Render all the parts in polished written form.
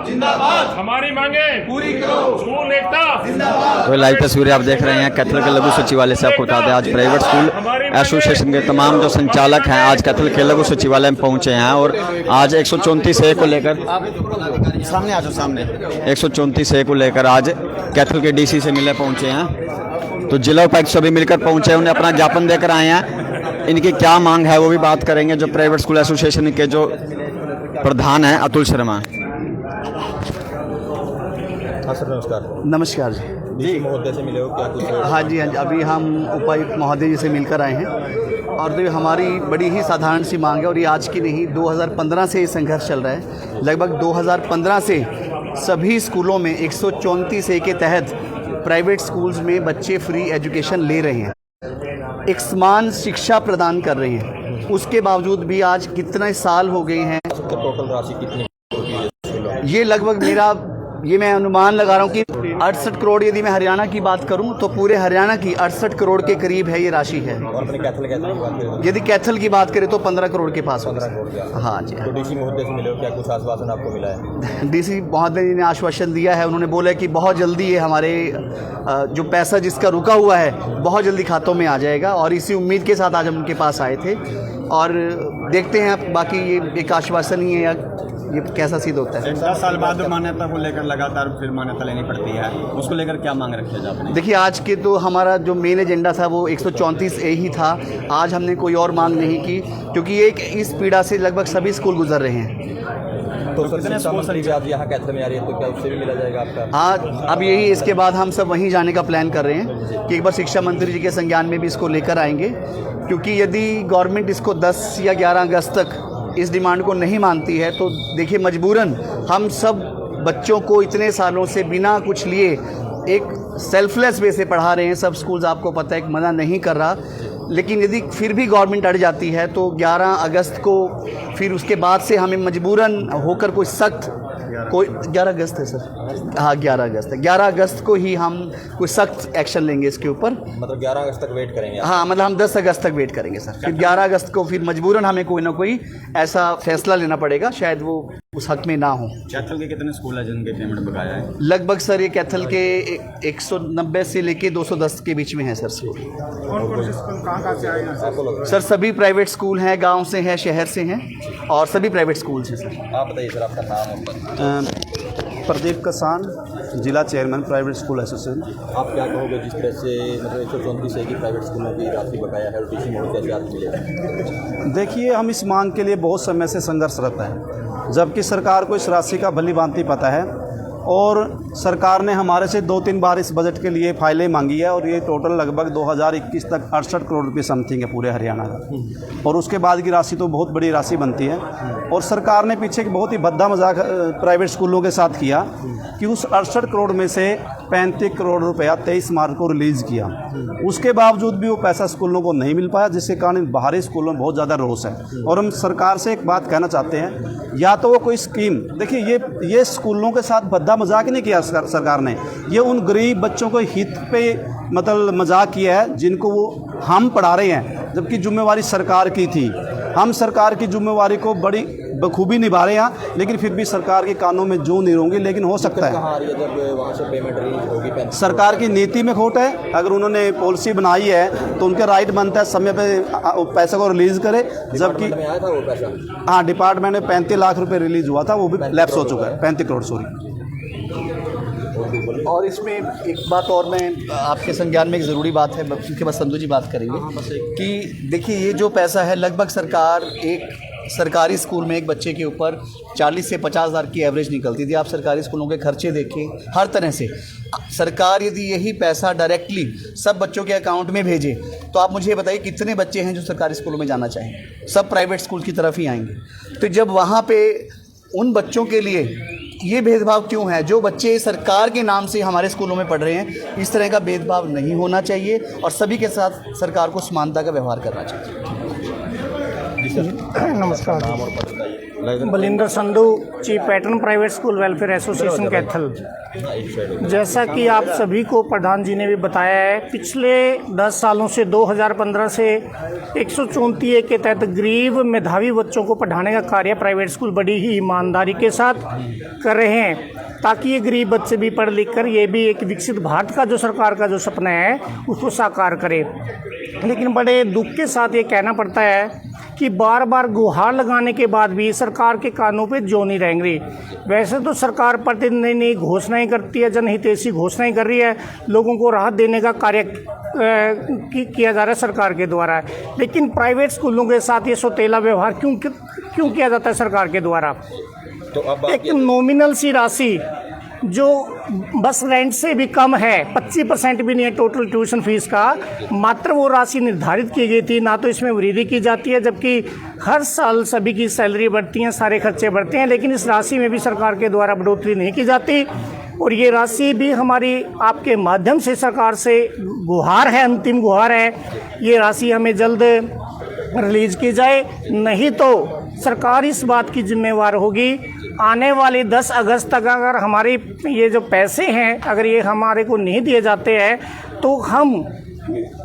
जिंदाबाद, हमारी मांगे पूरी करो, स्कूल एकता जिंदाबाद। तो लाइव तस्वीरें आप देख रहे हैं कैथल के लघु सचिवालय से। आपको बता दें आज प्राइवेट स्कूल एसोसिएशन के तमाम जो संचालक हैं आज कैथल के लघु सचिवालय में पहुंचे हैं और आज 134A को लेकर सामने आ जाओ सामने 134A को लेकर आज कैथल के DC से मिले पहुंचे हैं। तो जिला उपायुक्त सभी मिलकर पहुंचे, उन्हें अपना ज्ञापन देकर आए हैं। इनकी क्या मांग है वो भी बात करेंगे। जो प्राइवेट स्कूल एसोसिएशन के जो प्रधान हैं अतुल शर्मा। हाँ सर, नमस्कार। नमस्कार जी महोदय से मिले हो क्या कुछ? हाँ जी, अभी हम उपायुक्त महोदय जी से मिलकर आए हैं और तो हमारी बड़ी ही साधारण सी मांग है और ये आज की नहीं, 2015 से ये संघर्ष चल रहा है। लगभग 2015 से सभी स्कूलों में 134A के तहत प्राइवेट स्कूल्स में बच्चे फ्री एजुकेशन ले रहे हैं, एक समान शिक्षा प्रदान कर रहे हैं। उसके बावजूद भी आज कितने साल हो गए हैं, टोटल राशि कितनी होती है? ये लगभग मैं अनुमान लगा रहा हूँ कि 68 करोड़, यदि मैं हरियाणा की बात करूँ तो पूरे हरियाणा की 68 करोड़ के करीब है ये राशि है। और अपने कैथल की बात करें, यदि कैथल की बात करें तो 15 करोड़ के पास। 15 करोड़ का। हाँ जी। तो DC महोदय से मिले हो क्या कुछ आश्वासन आपको मिला है? DC महोदय जी ने आश्वासन दिया है। उन्होंने बोला कि बहुत जल्दी ये हमारे जो पैसा जिसका रुका हुआ है बहुत जल्दी खातों में आ जाएगा और इसी उम्मीद के साथ आज हम उनके पास आए थे और देखते हैं बाकी ये एक आश्वासन ही है या ये कैसा सिद्ध होता है। 10 साल बाद मान्यता को लेकर लगातार फिर मान्यता लेनी पड़ती है, उसको लेकर क्या मांग रखी है आपने? देखिए आज के तो हमारा जो मेन एजेंडा था वो 134A ही था। आज हमने कोई और मांग नहीं की क्योंकि एक इस पीड़ा से लगभग सभी स्कूल गुजर रहे हैं। तो सर शिक्षा मंत्री भी आज यहाँ कैथल में आ रही है तो क्या उससे भी मिला जाएगा आपका? हाँ, अब यही इसके बाद हम सब वहीं जाने का प्लान कर रहे हैं कि एक बार शिक्षा मंत्री जी के संज्ञान में भी इसको लेकर आएंगे क्योंकि यदि गवर्नमेंट इसको 10 या 11 अगस्त तक इस डिमांड को नहीं मानती है तो देखिए मजबूरन हम सब बच्चों को इतने सालों से बिना कुछ लिए एक सेल्फलेस वे से पढ़ा रहे हैं। सब स्कूल्स आपको पता है मना नहीं कर रहा, लेकिन यदि फिर भी गवर्नमेंट अड़ जाती है तो 11 अगस्त को फिर उसके बाद से हमें मजबूरन होकर कोई 11 अगस्त है सर, हाँ 11 अगस्त है, 11 अगस्त को ही हम कोई सख्त एक्शन लेंगे इसके ऊपर। मतलब 11 अगस्त तक वेट करेंगे? हाँ, मतलब हम 10 अगस्त तक वेट करेंगे सर। फिर 11 अगस्त को फिर मजबूरन हमें कोई ना कोई ऐसा फैसला लेना पड़ेगा, शायद वो उस हक में ना हो। कैथल के कितने स्कूल है जिनके पेमेंट बकाया है? लगभग सर ये कैथल के 190 से लेके 210 के बीच में है सर स्कूल। कहाँ से आएगा सर सभी प्राइवेट स्कूल हैं, गांव से हैं, शहर से हैं और सभी प्राइवेट स्कूल्स हैं सर। आप बताइए सर, आपका नाम? प्रदीप कसान, जिला चेयरमैन प्राइवेट स्कूल एसोसिएशन। आप क्या कहोगे जिस तरह से मतलब 134A की प्राइवेट स्कूलों की राशि बकाया है और DC महोदय से आज मिले? देखिए, हम इस मांग के लिए बहुत समय से संघर्षरत हैं, जबकि सरकार को इस राशि का भली भांति पता है और सरकार ने हमारे से 2-3 बार इस बजट के लिए फाइलें मांगी है और ये टोटल लगभग 2021 तक 68 करोड़ रुपये समथिंग है पूरे हरियाणा का। और उसके बाद की राशि तो बहुत बड़ी राशि बनती है और सरकार ने पीछे एक बहुत ही भद्दा मजाक प्राइवेट स्कूलों के साथ किया कि उस 68 करोड़ में से 35 करोड़ रुपया 23 मार्च को रिलीज़ किया। उसके बावजूद भी वो पैसा स्कूलों को नहीं मिल पाया, जिसके कारण बाहरी स्कूलों में बहुत ज़्यादा रोष है। और हम सरकार से एक बात कहना चाहते हैं, या तो वो कोई स्कीम, देखिए ये स्कूलों के साथ भद्दा मजाक नहीं किया सरकार ने, ये उन गरीब बच्चों को हित पे मतलब मजाक किया है जिनको वो हम पढ़ा रहे हैं, जबकि जिम्मेवारी सरकार की थी। हम सरकार की जिम्मेवारी को बड़ी बखूबी निभा रहे हैं, लेकिन फिर भी सरकार के कानों में जूं नहीं होंगी। लेकिन हो सकता है कहाँ आ रही है जब वहाँ से पेमेंट रिलीज होगी? सरकार की नीति में खोट है। अगर उन्होंने पॉलिसी बनाई है तो उनका राइट बनता है समय पे पैसे को रिलीज़ करे, जबकि में आया था वो पैसा। हाँ, डिपार्टमेंट में 35 लाख रुपए रिलीज़ हुआ था, वो भी लैप्स हो चुका है, 35 करोड़ सॉरी। और इसमें एक बात और मैं आपके संज्ञान में एक ज़रूरी बात है, उसके बाद संधू जी बात करेंगे कि देखिए ये जो पैसा है लगभग सरकार एक सरकारी स्कूल में एक बच्चे के ऊपर 40 से 50 हज़ार की एवरेज निकलती थी। आप सरकारी स्कूलों के खर्चे देखें हर तरह से, सरकार यदि यही पैसा डायरेक्टली सब बच्चों के अकाउंट में भेजे तो आप मुझे बताइए कितने बच्चे हैं जो सरकारी स्कूलों में जाना चाहेंगे? सब प्राइवेट स्कूल की तरफ ही आएंगे। तो जब वहाँ पे उन बच्चों के लिए ये भेदभाव क्यों है? जो बच्चे सरकार के नाम से हमारे स्कूलों में पढ़ रहे हैं, इस तरह का भेदभाव नहीं होना चाहिए और सभी के साथ सरकार को समानता का व्यवहार करना चाहिए। नमस्कार। नाम और पद बताइए। Balinder Sandhu, chief pattern private school welfare association Kaithal. जैसा कि आप सभी को प्रधान जी ने भी बताया है, पिछले 10 सालों से 2015 से 134 के तहत गरीब मेधावी बच्चों को पढ़ाने का कार्य प्राइवेट स्कूल बड़ी ही ईमानदारी के साथ कर रहे हैं, ताकि ये गरीब बच्चे भी पढ़ लिख कर ये भी एक विकसित भारत का जो सरकार का जो सपना है उसको साकार करे। लेकिन बड़े दुख के साथ ये कहना पड़ता है कि बार बार गुहार लगाने के बाद भी सरकार के कानों पे जो नहीं रहेंगे। वैसे तो सरकार प्रतिदिन नई नई घोषणाएं करती है, जनहितैषी घोषणाएं कर रही है, लोगों को राहत देने का कार्य किया जा रहा है सरकार के द्वारा, लेकिन प्राइवेट स्कूलों के साथ ये सौतेला व्यवहार क्यों किया जाता है सरकार के द्वारा। तो अब एक नॉमिनल सी राशि जो बस रेंट से भी कम है, 25% भी नहीं है टोटल ट्यूशन फीस का, मात्र वो राशि निर्धारित की गई थी। ना तो इसमें वृद्धि की जाती है, जबकि हर साल सभी की सैलरी बढ़ती हैं, सारे खर्चे बढ़ते हैं, लेकिन इस राशि में भी सरकार के द्वारा बढ़ोतरी नहीं की जाती। और ये राशि भी हमारी आपके माध्यम से सरकार से गुहार है, अंतिम गुहार है, ये राशि हमें जल्द रिलीज की जाए, नहीं तो सरकार इस बात की जिम्मेवार होगी आने वाले 10 अगस्त तक अगर हमारे ये जो पैसे हैं अगर ये हमारे को नहीं दिए जाते हैं तो हम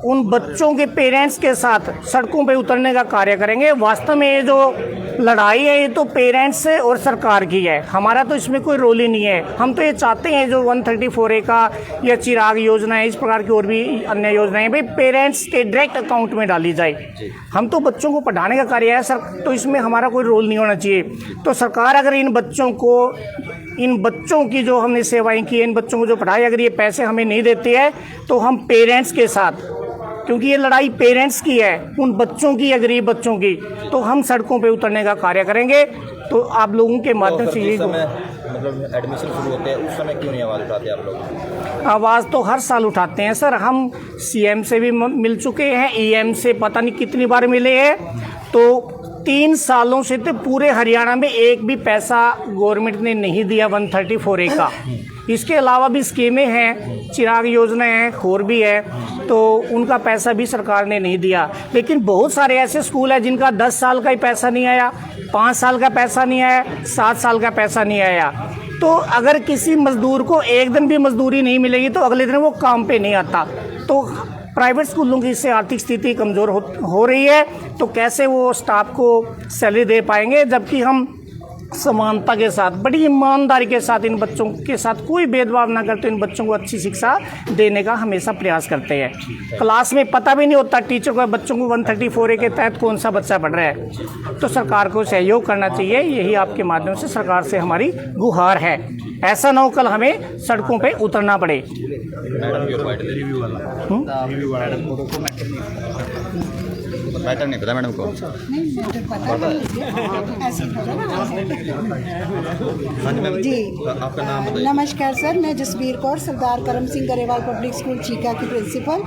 उन बच्चों के पेरेंट्स के साथ सड़कों पे उतरने का कार्य करेंगे। वास्तव में ये जो लड़ाई है ये तो पेरेंट्स और सरकार की है, हमारा तो इसमें कोई रोल ही नहीं है। हम तो ये चाहते हैं जो 134A का या चिराग योजना है, इस प्रकार की और भी अन्य योजनाएं भाई पेरेंट्स के डायरेक्ट अकाउंट में डाली जाए। हम तो बच्चों को पढ़ाने का कार्य है सर, तो इसमें हमारा कोई रोल नहीं होना चाहिए। तो सरकार अगर इन बच्चों की जो हमने सेवाएं की, इन बच्चों को जो पढ़ाई, अगर ये पैसे हमें नहीं देती है तो हम पेरेंट्स के साथ, क्योंकि ये लड़ाई पेरेंट्स की है, उन बच्चों की या गरीब बच्चों की, तो हम सड़कों पे उतरने का कार्य करेंगे। तो आप लोगों के माध्यम से यही मतलब एडमिशन शुरू होते हैं उस समय क्यों नहीं आवाज़ उठाते आप लोग? आवाज़ तो हर साल उठाते हैं सर, हम CM से भी मिल चुके हैं, EM से पता नहीं कितनी बार मिले हैं। तो 3 सालों से तो पूरे हरियाणा में एक भी पैसा गवर्नमेंट ने नहीं दिया 134A का। इसके अलावा भी स्कीमें हैं, चिराग योजना है, और भी है, तो उनका पैसा भी सरकार ने नहीं दिया। लेकिन बहुत सारे ऐसे स्कूल हैं जिनका 10 साल का ही पैसा नहीं आया, 5 साल का पैसा नहीं आया, 7 साल का पैसा नहीं आया। तो अगर किसी मजदूर को एक दिन भी मजदूरी नहीं मिलेगी तो अगले दिन वो काम पे नहीं आता। तो प्राइवेट स्कूलों की इससे आर्थिक स्थिति कमज़ोर हो रही है, तो कैसे वो स्टाफ को सैलरी दे पाएंगे, जबकि हम समानता के साथ, बड़ी ईमानदारी के साथ इन बच्चों के साथ कोई भेदभाव ना करते, इन बच्चों को अच्छी शिक्षा देने का हमेशा प्रयास करते हैं। क्लास में पता भी नहीं होता टीचर को बच्चों को 134A के तहत कौन सा बच्चा पढ़ रहा है। तो सरकार को सहयोग करना चाहिए, यही आपके माध्यम से सरकार से हमारी गुहार है। ऐसा ना हो कल हमें सड़कों पे उतरना पड़े। मैटर नहीं पता मैडम को। जी आपका नाम बताइए। नमस्कार सर, मैं जसबीर कौर, सरदार करम सिंह गरेवाल पब्लिक स्कूल चीका की प्रिंसिपल।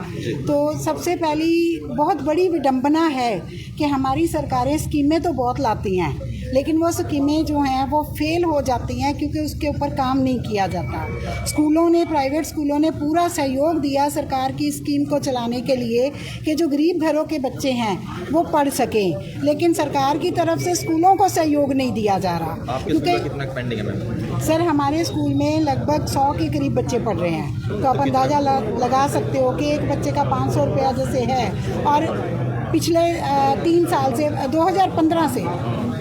तो सबसे पहली बहुत बड़ी विडंबना है कि हमारी सरकारें स्कीमें तो बहुत लाती हैं, लेकिन वो स्कीमें जो हैं वो फेल हो जाती हैं क्योंकि उसके ऊपर काम नहीं किया जाता। स्कूलों ने, प्राइवेट स्कूलों ने पूरा सहयोग दिया सरकार की स्कीम को चलाने के लिए कि जो गरीब घरों के बच्चे हैं वो पढ़ सकें, लेकिन सरकार की तरफ से स्कूलों को सहयोग नहीं दिया जा रहा। क्योंकि कितना पेंडिंग है मैम? सर हमारे स्कूल में लगभग 100 के करीब बच्चे पढ़ रहे हैं, तो आप अंदाज़ा लगा सकते हो कि एक बच्चे का 500 रुपया जैसे है, और पिछले 3 साल से 2015 से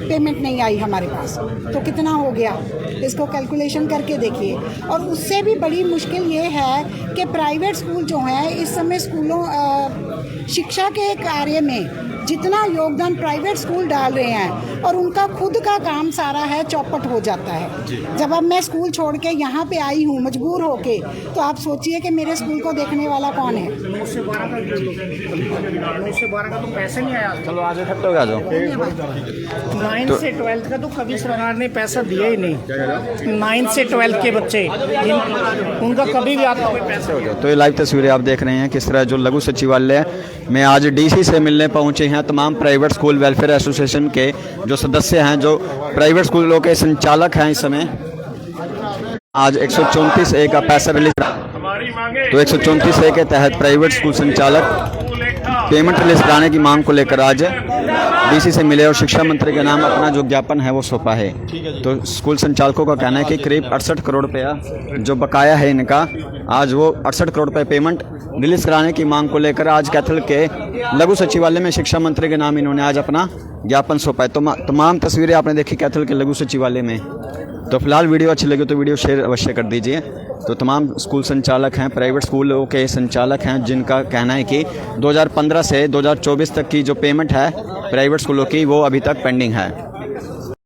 पेमेंट नहीं आई हमारे पास, तो कितना हो गया इसको कैलकुलेशन करके देखिए। और उससे भी बड़ी मुश्किल ये है कि प्राइवेट स्कूल जो हैं इस समय स्कूलों शिक्षा के कार्य में जितना योगदान प्राइवेट स्कूल डाल रहे हैं और उनका खुद का काम सारा है चौपट हो जाता है। जब अब मैं स्कूल छोड़ के यहाँ पे आई हूँ मजबूर होके, तो आप सोचिए कि मेरे स्कूल को देखने वाला कौन है। 9 से 12 का तो पैसा नहीं आया। चलो आज इकट्ठे हो गया जाओ। 9 से 12 का तो कभी सरकार ने पैसा दिया ही नहीं। 9 से 12 के बच्चे उनका कभी भी आता कोई पैसा हो। तो ये लाइव तस्वीरें आप देख रहे हैं किस तरह जो लघु सचिवालय में आज DC से मिलने पहुंचे हैं तमाम प्राइवेट स्कूल वेलफेयर एसोसिएशन के जो सदस्य हैं, जो प्राइवेट स्कूलों के संचालक हैं। इस समय आज 134A का पैसा रिलीज, तो 134A के तहत प्राइवेट स्कूल संचालक पेमेंट रिलीज कराने की मांग को लेकर आज डीसी से मिले और शिक्षा मंत्री के नाम अपना जो ज्ञापन है वो सौंपा है। तो स्कूल संचालकों का कहना है कि करीब 68 करोड़ रुपया जो बकाया है इनका, आज वो 68 करोड़ रुपये पेमेंट रिलीज कराने की मांग को लेकर आज कैथल के लघु सचिवालय में शिक्षा मंत्री के नाम इन्होंने आज अपना ज्ञापन सौंपा है। तो तमाम तस्वीरें आपने देखी कैथल के लघु सचिवालय में। तो फिलहाल वीडियो अच्छी लगी तो वीडियो शेयर अवश्य कर दीजिए। तो तमाम स्कूल संचालक हैं, प्राइवेट स्कूलों के संचालक हैं, जिनका कहना है कि 2015 से 2024 तक की जो पेमेंट है प्राइवेट स्कूलों की वो अभी तक पेंडिंग है।